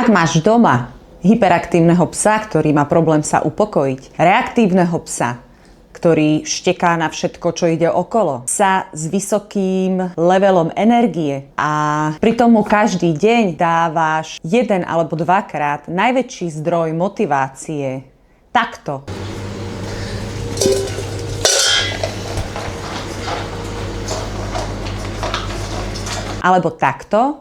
Ak máš doma hyperaktívneho psa, ktorý má problém sa upokojiť, reaktívneho psa, ktorý šteká na všetko, čo ide okolo, psa s vysokým levelom energie a pritom mu každý deň dávaš 1 alebo 2-krát najväčší zdroj motivácie takto. Alebo takto.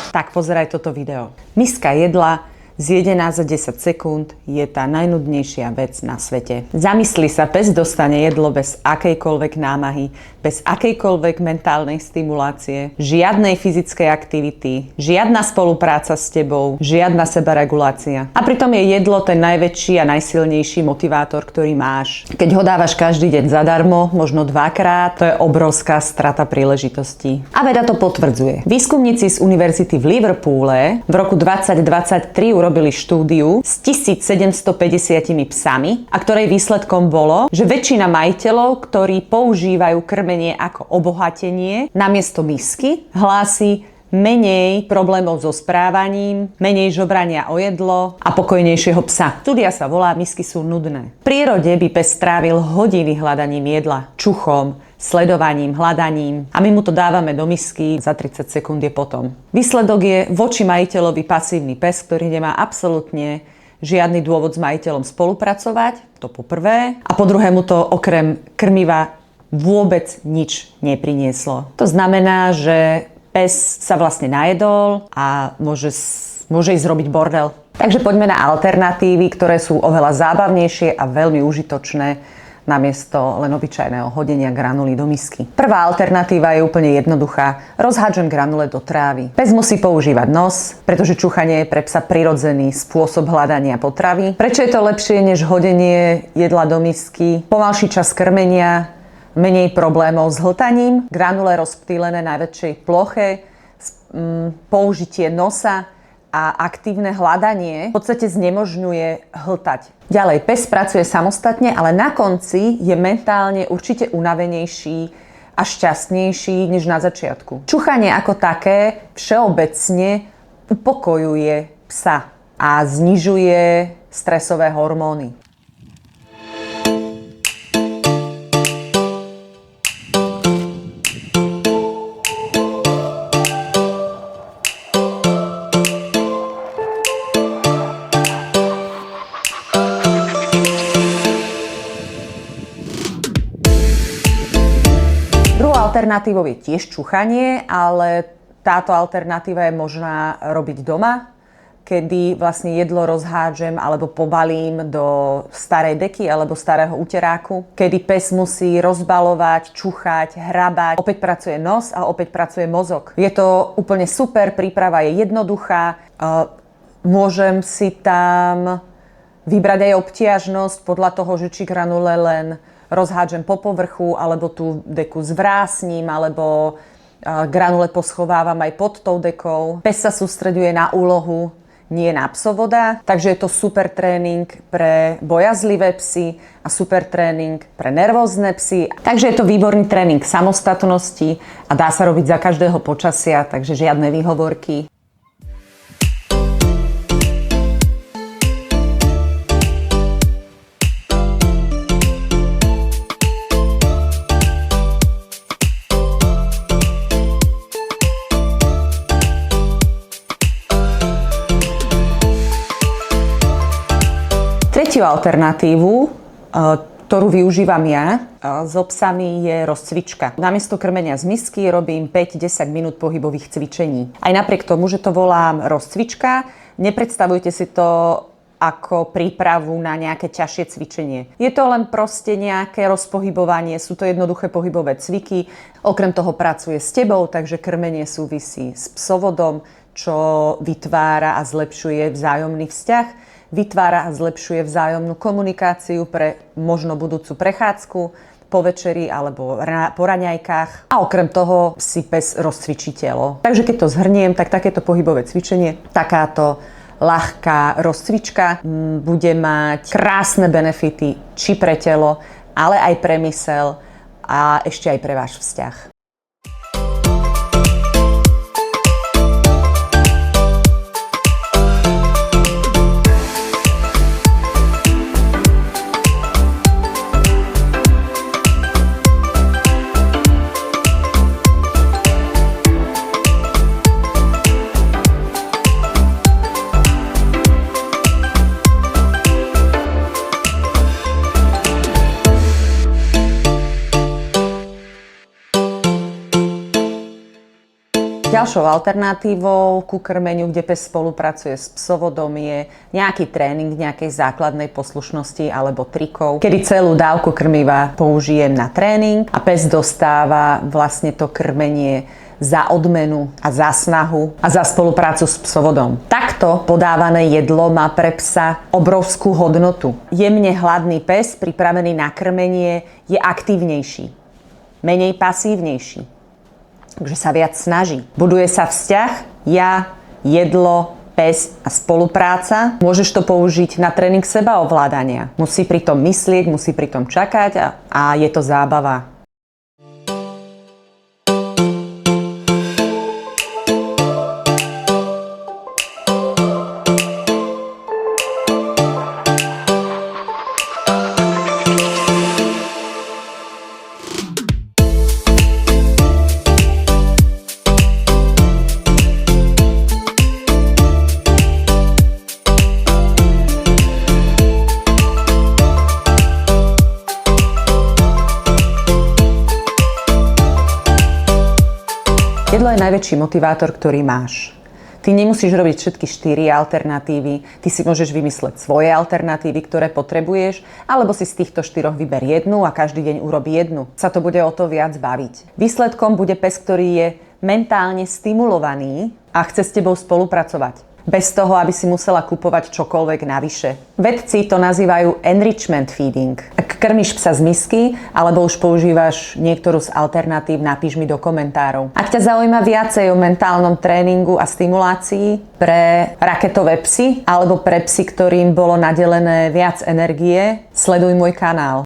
Tak pozeraj toto video. Miska jedla zjedená za 10 sekúnd je tá najnudnejšia vec na svete. Zamysli sa, pes dostane jedlo bez akejkoľvek námahy, bez akejkoľvek mentálnej stimulácie, žiadnej fyzickej aktivity, žiadna spolupráca s tebou, žiadna sebaregulácia. A pritom je jedlo ten najväčší a najsilnejší motivátor, ktorý máš. Keď ho dávaš každý deň zadarmo, možno 2-krát, to je obrovská strata príležitostí. A veda to potvrdzuje. Výskumníci z univerzity v Liverpoole v roku 2023 urobili štúdiu s 1750 psami, a ktorej výsledkom bolo, že väčšina majiteľov, ktorí používajú krmenie ako obohatenie namiesto misky, hlási menej problémov so správaním, menej žobrania o jedlo a pokojnejšieho psa. Štúdia sa volá Misky sú nudné. V prírode by pes strávil hodiny hľadaním jedla, čuchom, sledovaním, hľadaním a my mu to dávame do misky, za 30 sekúnd je potom. Výsledok je voči majiteľovi pasívny pes, ktorý nemá absolútne žiadny dôvod s majiteľom spolupracovať, to po prvé, a po druhé mu to okrem krmiva vôbec nič neprinieslo. To znamená, že pes sa vlastne najedol a môže ísť robiť bordel. Takže poďme na alternatívy, ktoré sú oveľa zábavnejšie a veľmi užitočné namiesto len obyčajného hodenia granulí do misky. Prvá alternatíva je úplne jednoduchá. Rozhádžem granule do trávy. Pes musí používať nos, pretože čúchanie je pre psa prirodzený spôsob hľadania potravy. Prečo je to lepšie než hodenie jedla do misky? Pomalší čas krmenia, menej problémov s hltaním, granule rozptýlené na väčšej ploche, použitie nosa a aktívne hľadanie v podstate znemožňuje hltať. Ďalej, pes pracuje samostatne, ale na konci je mentálne určite unavenejší a šťastnejší než na začiatku. Čuchanie ako také všeobecne upokojuje psa a znižuje stresové hormóny. Alternatívou je tiež čuchanie, ale táto alternatíva je možná robiť doma, kedy vlastne jedlo rozhádžem alebo pobalím do starej deky alebo starého uteráku, kedy pes musí rozbalovať, čuchať, hrabať. Opäť pracuje nos a opäť pracuje mozog. Je to úplne super, príprava je jednoduchá. Môžem si tam vybrať aj obtiažnosť podľa toho, že či granule len rozhádžem po povrchu, alebo tú deku zvrásním, alebo granule poschovávam aj pod tou dekou. Pes sa sústreďuje na úlohu, nie na psovoda, takže je to super tréning pre bojazlivé psy a super tréning pre nervózne psy. Takže je to výborný tréning samostatnosti a dá sa robiť za každého počasia, takže žiadne výhovorky. Tretiu alternatívu, ktorú využívam ja so psami, je rozcvička. Namiesto krmenia z misky robím 5-10 minút pohybových cvičení. Aj napriek tomu, že to volám rozcvička, nepredstavujte si to ako prípravu na nejaké ťažšie cvičenie. Je to len proste nejaké rozpohybovanie, sú to jednoduché pohybové cviky. Okrem toho pracuje s tebou, takže krmenie súvisí s psovodom, čo vytvára a zlepšuje vzájomný vzťah. Vytvára a zlepšuje vzájomnú komunikáciu pre možno budúcu prechádzku po večeri alebo po raňajkách. A okrem toho si pes rozcvičí telo. Takže keď to zhrniem, tak takéto pohybové cvičenie, takáto ľahká rozcvička bude mať krásne benefity či pre telo, ale aj pre mysel a ešte aj pre váš vzťah. Ďalšou alternatívou ku krmeniu, kde pes spolupracuje s psovodom, je nejaký tréning nejakej základnej poslušnosti alebo trikov, kedy celú dávku krmiva použijem na tréning a pes dostáva vlastne to krmenie za odmenu a za snahu a za spoluprácu s psovodom. Takto podávané jedlo má pre psa obrovskú hodnotu. Jemne hladný pes pripravený na krmenie je aktívnejší, menej pasívnejší. Takže sa viac snaží. Buduje sa vzťah, ja, jedlo, pes a spolupráca. Môžeš to použiť na tréning sebaovládania. Musí pritom myslieť, musí pritom čakať a je to zábava. Jedlo je najväčší motivátor, ktorý máš. Ty nemusíš robiť všetky 4 alternatívy, ty si môžeš vymysleť svoje alternatívy, ktoré potrebuješ, alebo si z týchto 4 vyber jednu a každý deň urobí jednu. Sa to bude o to viac baviť. Výsledkom bude pes, ktorý je mentálne stimulovaný a chce s tebou spolupracovať. Bez toho, aby si musela kupovať čokoľvek navyše. Vedci to nazývajú enrichment feeding. Ak krmiš psa z misky, alebo už používaš niektorú z alternatív, napíš mi do komentárov. Ak ťa zaujíma viacej o mentálnom tréningu a stimulácii pre raketové psy, alebo pre psy, ktorým bolo nadelené viac energie, sleduj môj kanál.